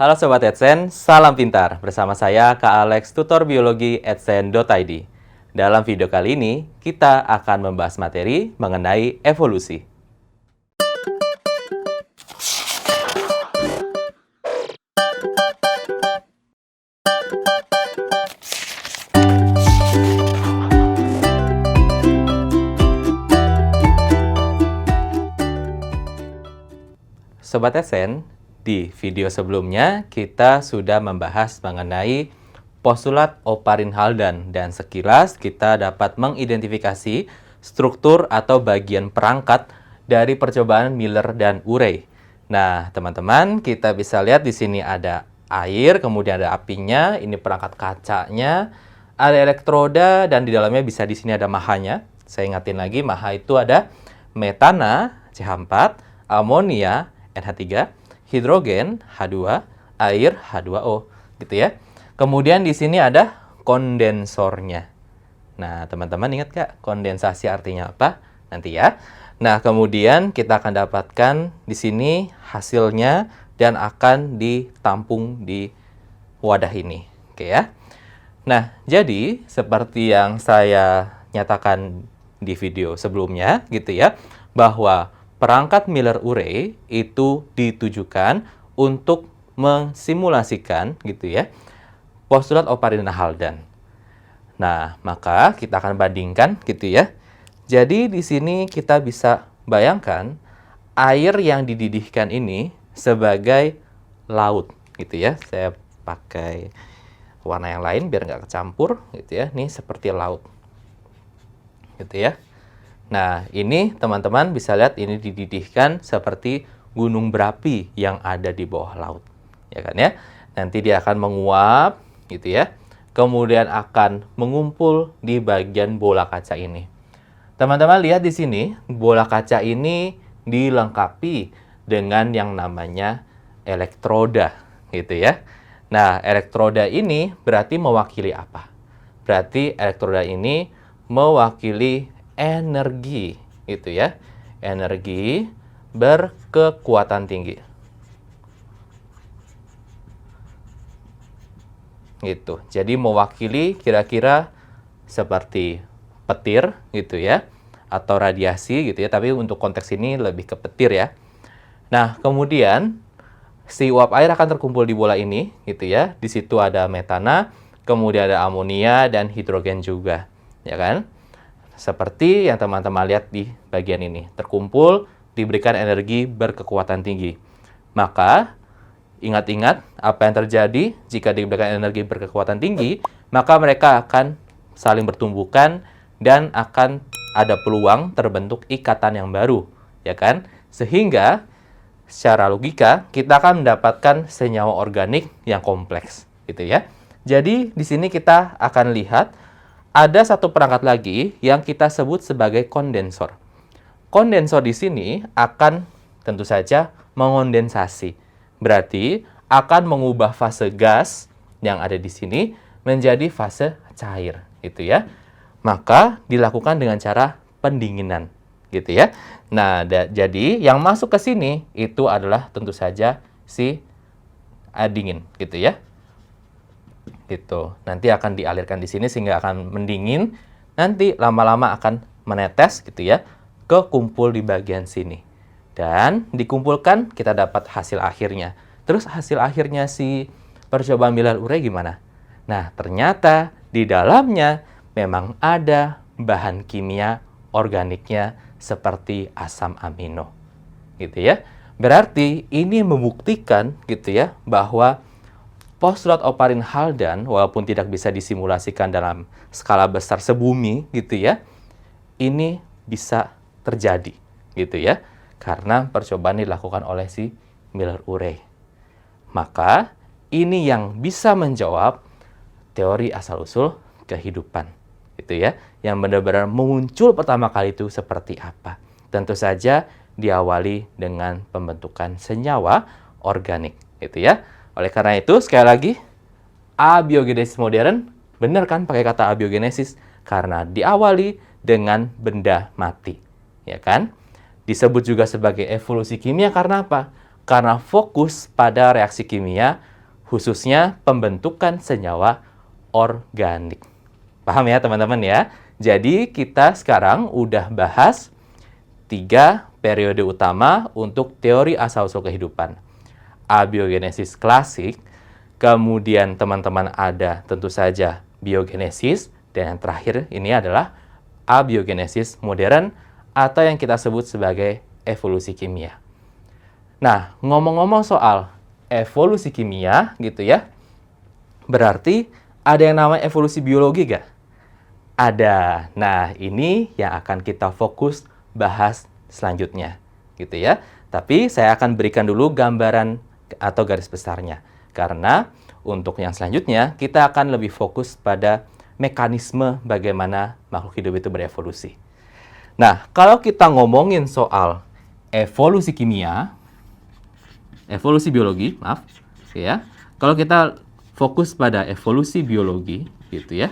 Halo Sobat Edsen, salam pintar. Bersama saya Kak Alex, tutor biologi edsen.id. Dalam video kali ini, kita akan membahas materi mengenai evolusi. Sobat Edsen, di video sebelumnya kita sudah membahas mengenai postulat Oparin-Haldane dan sekilas kita dapat mengidentifikasi struktur atau bagian perangkat dari percobaan Miller dan Urey. Nah, teman-teman, kita bisa lihat di sini ada air, kemudian ada apinya, ini perangkat kacanya, ada elektroda dan di dalamnya bisa di sini ada mahanya. Saya ingatin lagi, maha itu ada metana CH4, amonia NH3, hidrogen H2, air H2O, gitu ya. Kemudian di sini ada kondensornya. Nah, teman-teman ingat nggak kondensasi artinya apa? Nanti ya. Nah, kemudian kita akan dapatkan di sini hasilnya dan akan ditampung di wadah ini. Oke ya. Nah, jadi seperti yang saya nyatakan di video sebelumnya, gitu ya, bahwa perangkat Miller-Urey itu ditujukan untuk mensimulasikan gitu ya postulat Oparin-Haldane. Nah, maka kita akan bandingkan gitu ya. Jadi di sini kita bisa bayangkan air yang dididihkan ini sebagai laut gitu ya. Saya pakai warna yang lain biar nggak kecampur gitu ya. Ini seperti laut. Gitu ya. Nah, ini teman-teman bisa lihat ini dididihkan seperti gunung berapi yang ada di bawah laut. Ya kan ya? Nanti dia akan menguap gitu ya. Kemudian akan mengumpul di bagian bola kaca ini. Teman-teman lihat di sini, bola kaca ini dilengkapi dengan yang namanya elektroda gitu ya. Nah, elektroda ini berarti mewakili apa? Berarti elektroda ini mewakili energi gitu ya, energi berkekuatan tinggi gitu. Jadi mewakili kira-kira seperti petir gitu ya, atau radiasi gitu ya, tapi untuk konteks ini lebih ke petir ya. Nah, kemudian si uap air akan terkumpul di bola ini gitu ya. Di situ ada metana, kemudian ada amonia dan hidrogen juga, ya kan? Seperti yang teman-teman lihat di bagian ini. Terkumpul, diberikan energi berkekuatan tinggi. Maka, ingat-ingat apa yang terjadi jika diberikan energi berkekuatan tinggi, maka mereka akan saling bertumbukan dan akan ada peluang terbentuk ikatan yang baru. Ya kan? Sehingga, secara logika, kita akan mendapatkan senyawa organik yang kompleks. Gitu ya. Jadi, di sini kita akan lihat ada satu perangkat lagi yang kita sebut sebagai kondensor. Kondensor di sini akan tentu saja mengondensasi. Berarti akan mengubah fase gas yang ada di sini menjadi fase cair, gitu ya. Maka dilakukan dengan cara pendinginan, gitu ya. Nah, jadi yang masuk ke sini itu adalah tentu saja si air dingin, gitu ya. Gitu. Nanti akan dialirkan di sini sehingga akan mendingin. Nanti lama-lama akan menetes gitu ya ke kumpul di bagian sini. Dan dikumpulkan kita dapat hasil akhirnya. Terus hasil akhirnya si percobaan Miller-Urey gimana? Nah, ternyata di dalamnya memang ada bahan kimia organiknya seperti asam amino. Gitu ya. Berarti ini membuktikan gitu ya bahwa postulat Oparin-Haldane, walaupun tidak bisa disimulasikan dalam skala besar sebumi, gitu ya, ini bisa terjadi, gitu ya, karena percobaan dilakukan oleh si Miller-Urey. Maka, ini yang bisa menjawab teori asal-usul kehidupan, gitu ya, yang benar-benar muncul pertama kali itu seperti apa. Tentu saja diawali dengan pembentukan senyawa organik, gitu ya. Oleh karena itu, sekali lagi, abiogenesis modern, benar kan pakai kata abiogenesis? Karena diawali dengan benda mati, ya kan? Disebut juga sebagai evolusi kimia karena apa? Karena fokus pada reaksi kimia khususnya pembentukan senyawa organik. Paham ya teman-teman ya? Jadi kita sekarang udah bahas 3 periode utama untuk teori asal-usul kehidupan. Abiogenesis klasik, kemudian teman-teman ada tentu saja biogenesis, dan yang terakhir ini adalah abiogenesis modern atau yang kita sebut sebagai evolusi kimia. Nah, ngomong-ngomong soal evolusi kimia gitu ya, berarti ada yang namanya evolusi biologi gak? Ada. Nah, ini yang akan kita fokus bahas selanjutnya, gitu ya. Tapi saya akan berikan dulu gambaran atau garis besarnya. Karena untuk yang selanjutnya, kita akan lebih fokus pada mekanisme bagaimana makhluk hidup itu berevolusi. Nah, kalau kita ngomongin soal evolusi kimia, evolusi biologi, maaf, ya. Kalau kita fokus pada evolusi biologi, gitu ya,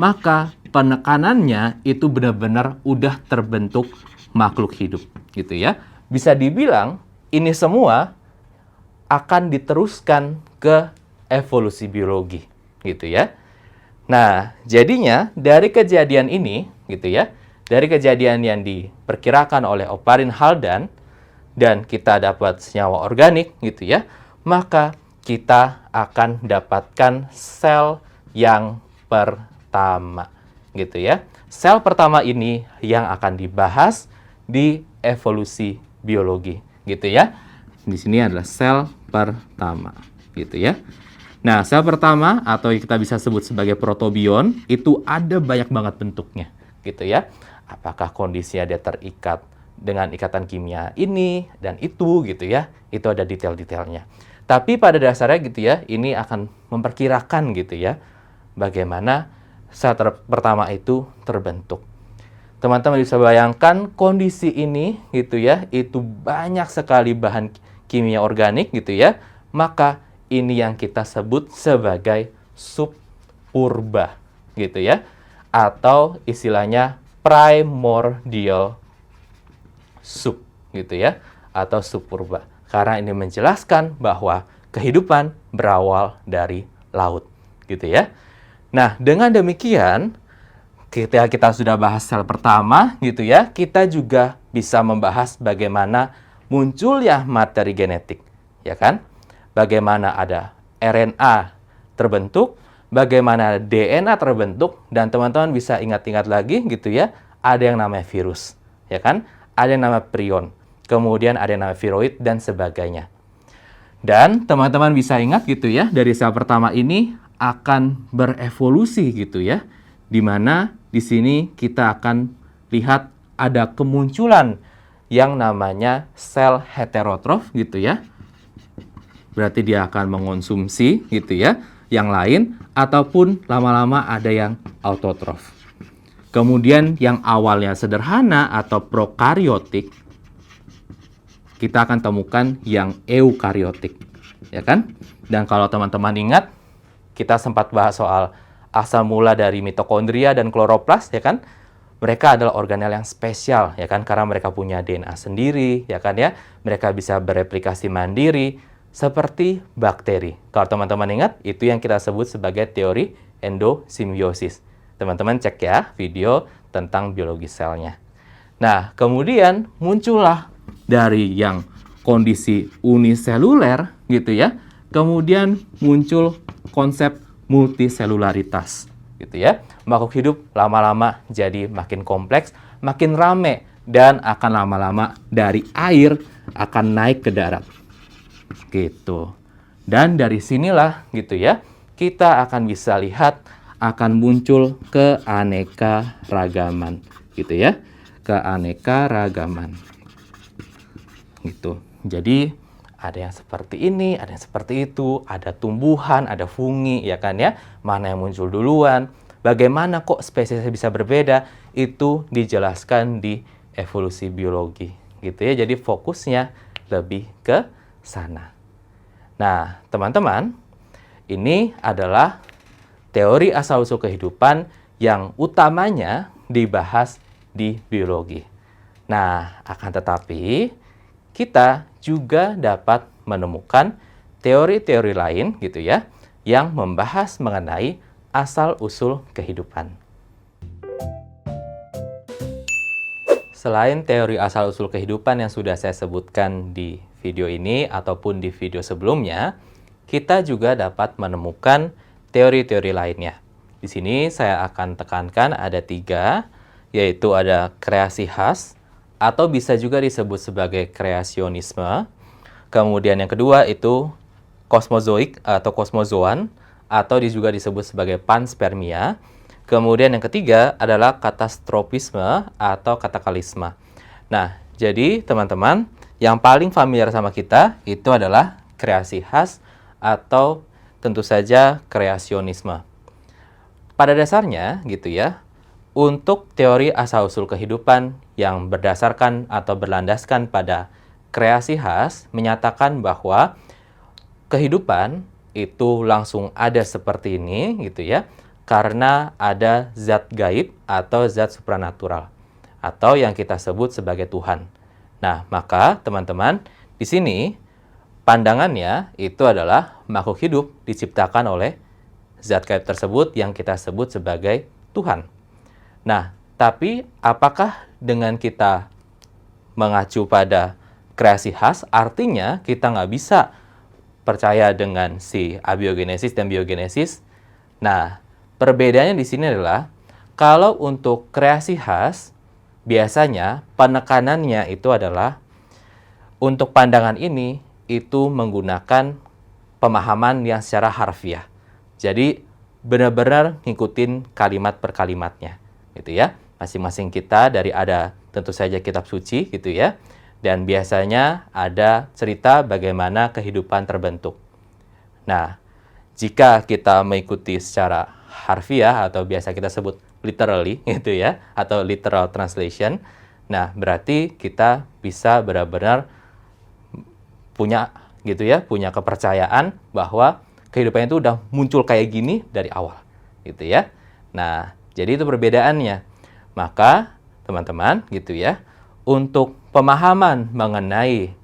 maka penekanannya itu benar-benar udah terbentuk makhluk hidup, gitu ya. Bisa dibilang ini semua akan diteruskan ke evolusi biologi, gitu ya. Nah, jadinya dari kejadian ini, gitu ya, dari kejadian yang diperkirakan oleh Oparin Haldane dan kita dapat senyawa organik, gitu ya, maka kita akan dapatkan sel yang pertama, gitu ya. Sel pertama ini yang akan dibahas di evolusi biologi, gitu ya. Di sini adalah sel pertama, gitu ya. Nah, sel pertama atau kita bisa sebut sebagai protobion itu ada banyak banget bentuknya, gitu ya. Apakah kondisinya dia terikat dengan ikatan kimia ini dan itu, gitu ya. Itu ada detail-detailnya. Tapi pada dasarnya gitu ya, ini akan memperkirakan gitu ya, bagaimana sel pertama itu terbentuk. Teman-teman bisa bayangkan kondisi ini gitu ya, itu banyak sekali bahan kimia organik gitu ya, maka ini yang kita sebut sebagai subpurba gitu ya, atau istilahnya primordial sub gitu ya, atau subpurba. Karena ini menjelaskan bahwa kehidupan berawal dari laut gitu ya. Nah, dengan demikian ketika kita sudah bahas sel pertama gitu ya, kita juga bisa membahas bagaimana munculnya materi genetik, ya kan? Bagaimana ada RNA terbentuk, bagaimana DNA terbentuk, dan teman-teman bisa ingat-ingat lagi gitu ya, ada yang namanya virus, ya kan? Ada yang namanya prion, kemudian ada yang namanya viroid, dan sebagainya. Dan teman-teman bisa ingat gitu ya, dari sel pertama ini akan berevolusi gitu ya, di mana di sini kita akan lihat ada kemunculan yang namanya sel heterotrof gitu ya. Berarti dia akan mengonsumsi gitu ya yang lain, ataupun lama-lama ada yang autotrof. Kemudian yang awalnya sederhana atau prokaryotik, kita akan temukan yang eukaryotik, ya kan? Dan kalau teman-teman ingat, kita sempat bahas soal asal mula dari mitokondria dan kloroplas, ya kan? Mereka adalah organel yang spesial, ya kan? Karena mereka punya DNA sendiri, ya kan ya? Mereka bisa bereplikasi mandiri, seperti bakteri. Kalau teman-teman ingat, itu yang kita sebut sebagai teori endosimbiosis. Teman-teman cek ya video tentang biologi selnya. Nah, kemudian muncullah dari yang kondisi uniseluler gitu ya. Kemudian muncul konsep multiselularitas gitu ya. Makhluk hidup lama-lama jadi makin kompleks, makin rame, dan akan lama-lama dari air akan naik ke darat. Gitu. Dan dari sinilah gitu ya, kita akan bisa lihat akan muncul keanekaragaman gitu ya. Keanekaragaman. Gitu. Jadi ada yang seperti ini, ada yang seperti itu, ada tumbuhan, ada fungi, ya kan ya? Mana yang muncul duluan? Bagaimana kok spesiesnya bisa berbeda? Itu dijelaskan di evolusi biologi, gitu ya. Jadi fokusnya lebih ke sana. Nah, teman-teman, ini adalah teori asal-usul kehidupan yang utamanya dibahas di biologi. Nah, akan tetapi kita juga dapat menemukan teori-teori lain gitu ya, yang membahas mengenai asal-usul kehidupan. Selain teori asal-usul kehidupan yang sudah saya sebutkan di video ini ataupun di video sebelumnya, kita juga dapat menemukan teori-teori lainnya. Di sini saya akan tekankan ada 3, yaitu ada kreasi khas, atau bisa juga disebut sebagai kreasionisme. Kemudian yang kedua itu kosmozoik atau kosmozoan, atau juga disebut sebagai panspermia. Kemudian yang ketiga adalah katastropisme atau katakalisme. Nah, jadi teman-teman, yang paling familiar sama kita itu adalah kreasi khas atau tentu saja kreasionisme. Pada dasarnya gitu ya, untuk teori asal-usul kehidupan yang berdasarkan atau berlandaskan pada kreasi khas menyatakan bahwa kehidupan itu langsung ada seperti ini gitu ya, karena ada zat gaib atau zat supranatural atau yang kita sebut sebagai Tuhan. Nah, maka teman-teman, di sini pandangannya itu adalah makhluk hidup diciptakan oleh zat gaib tersebut yang kita sebut sebagai Tuhan. Nah, tapi apakah dengan kita mengacu pada kreasi khas, artinya kita nggak bisa percaya dengan si abiogenesis dan biogenesis? Nah, perbedaannya di sini adalah kalau untuk kreasi khas, biasanya penekanannya itu adalah untuk pandangan ini itu menggunakan pemahaman yang secara harfiah. Jadi benar-benar ngikutin kalimat per kalimatnya, gitu ya. Masing-masing kita dari ada tentu saja kitab suci, gitu ya. Dan biasanya ada cerita bagaimana kehidupan terbentuk. Nah, jika kita mengikuti secara harfiah atau biasa kita sebut literally gitu ya, atau literal translation, nah berarti kita bisa benar-benar punya gitu ya, punya kepercayaan bahwa kehidupan itu udah muncul kayak gini dari awal gitu ya. Nah, jadi itu perbedaannya. Maka teman-teman gitu ya, untuk pemahaman mengenai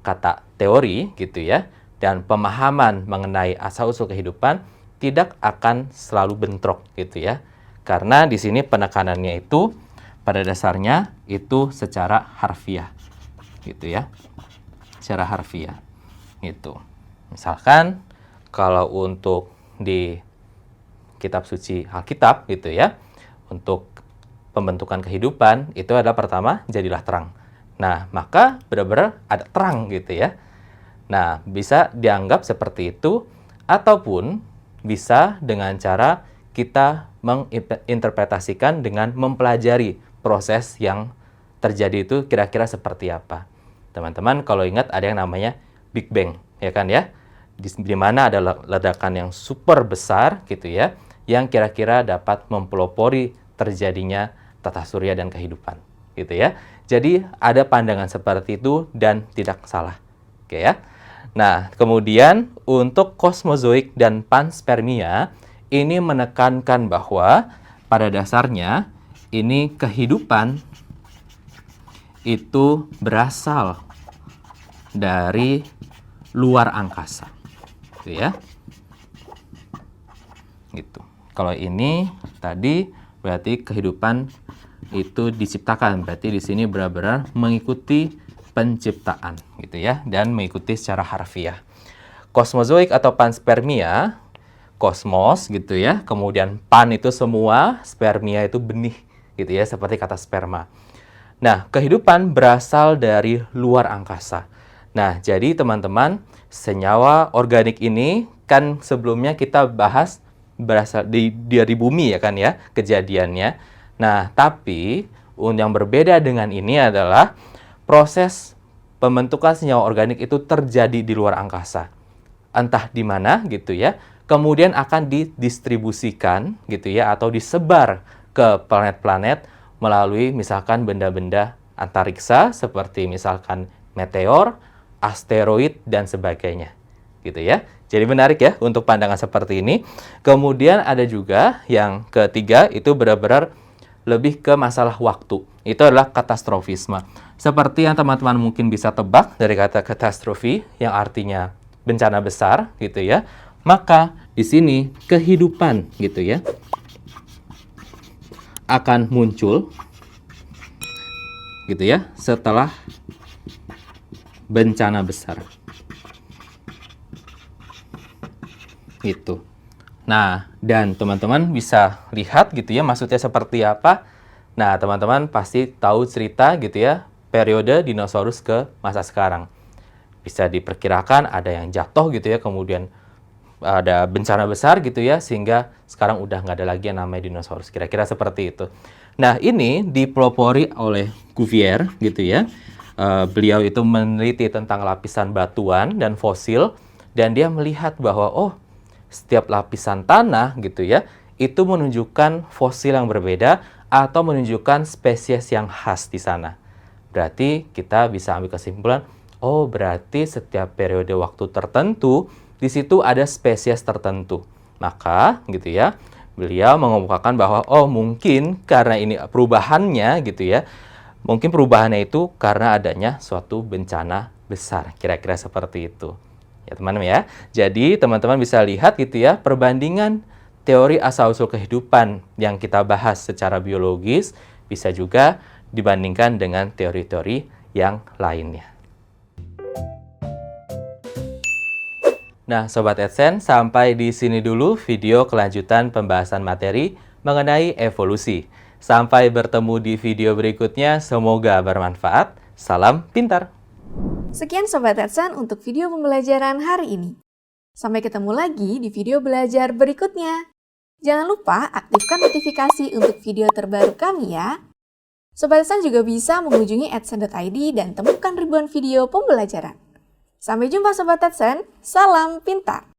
kata teori gitu ya, dan pemahaman mengenai asal-usul kehidupan tidak akan selalu bentrok gitu ya. Karena di sini penekanannya itu pada dasarnya itu secara harfiah gitu ya. Secara harfiah gitu. Misalkan kalau untuk di kitab suci Alkitab gitu ya, untuk pembentukan kehidupan itu adalah pertama jadilah terang. Nah, maka benar-benar ada terang gitu ya. Nah, bisa dianggap seperti itu ataupun bisa dengan cara kita menginterpretasikan dengan mempelajari proses yang terjadi itu kira-kira seperti apa. Teman-teman kalau ingat ada yang namanya Big Bang, ya kan ya? Di mana ada ledakan yang super besar gitu ya, yang kira-kira dapat mempelopori terjadinya tata surya dan kehidupan, gitu ya. Jadi ada pandangan seperti itu dan tidak salah, oke ya. Nah, kemudian untuk kosmozoik dan panspermia ini menekankan bahwa pada dasarnya ini kehidupan itu berasal dari luar angkasa, gitu ya. Gitu. Kalau ini tadi berarti kehidupan itu diciptakan, berarti di sini benar-benar mengikuti penciptaan gitu ya, dan mengikuti secara harfiah. Kosmozoik atau panspermia, kosmos gitu ya, kemudian pan itu semua, spermia itu benih gitu ya, seperti kata sperma. Nah, kehidupan berasal dari luar angkasa. Nah, jadi teman-teman, senyawa organik ini kan sebelumnya kita bahas berasal dari bumi ya kan ya, kejadiannya. Nah, tapi yang berbeda dengan ini adalah proses pembentukan senyawa organik itu terjadi di luar angkasa. Entah di mana gitu ya. Kemudian akan didistribusikan gitu ya, atau disebar ke planet-planet melalui misalkan benda-benda antariksa seperti misalkan meteor, asteroid dan sebagainya. Gitu ya. Jadi menarik ya untuk pandangan seperti ini. Kemudian ada juga yang ketiga itu benar-benar lebih ke masalah waktu. Itu adalah katastrofisme. Seperti yang teman-teman mungkin bisa tebak dari kata katastrofi yang artinya bencana besar gitu ya, maka di sini kehidupan gitu ya akan muncul gitu ya setelah bencana besar. Gitu. Nah, dan teman-teman bisa lihat gitu ya maksudnya seperti apa. Nah, teman-teman pasti tahu cerita gitu ya periode dinosaurus ke masa sekarang. Bisa diperkirakan ada yang jatuh gitu ya, kemudian ada bencana besar gitu ya, sehingga sekarang udah nggak ada lagi yang namanya dinosaurus. Kira-kira seperti itu. Nah, ini dipelopori oleh Cuvier gitu ya. Beliau itu meneliti tentang lapisan batuan dan fosil, dan dia melihat bahwa setiap lapisan tanah gitu ya, itu menunjukkan fosil yang berbeda atau menunjukkan spesies yang khas di sana. Berarti kita bisa ambil kesimpulan, berarti setiap periode waktu tertentu di situ ada spesies tertentu. Maka gitu ya, beliau mengemukakan bahwa mungkin karena ini perubahannya gitu ya, mungkin perubahannya itu karena adanya suatu bencana besar. Kira-kira seperti itu. Ya teman-teman ya. Jadi teman-teman bisa lihat gitu ya perbandingan teori asal-usul kehidupan yang kita bahas secara biologis bisa juga dibandingkan dengan teori-teori yang lainnya. Nah, Sobat AdSense, sampai di sini dulu video kelanjutan pembahasan materi mengenai evolusi. Sampai bertemu di video berikutnya, semoga bermanfaat. Salam pintar! Sekian Sobat AdSense untuk video pembelajaran hari ini. Sampai ketemu lagi di video belajar berikutnya. Jangan lupa aktifkan notifikasi untuk video terbaru kami ya. Sobat AdSense juga bisa mengunjungi adsense.id dan temukan ribuan video pembelajaran. Sampai jumpa Sobat AdSense, salam pintar!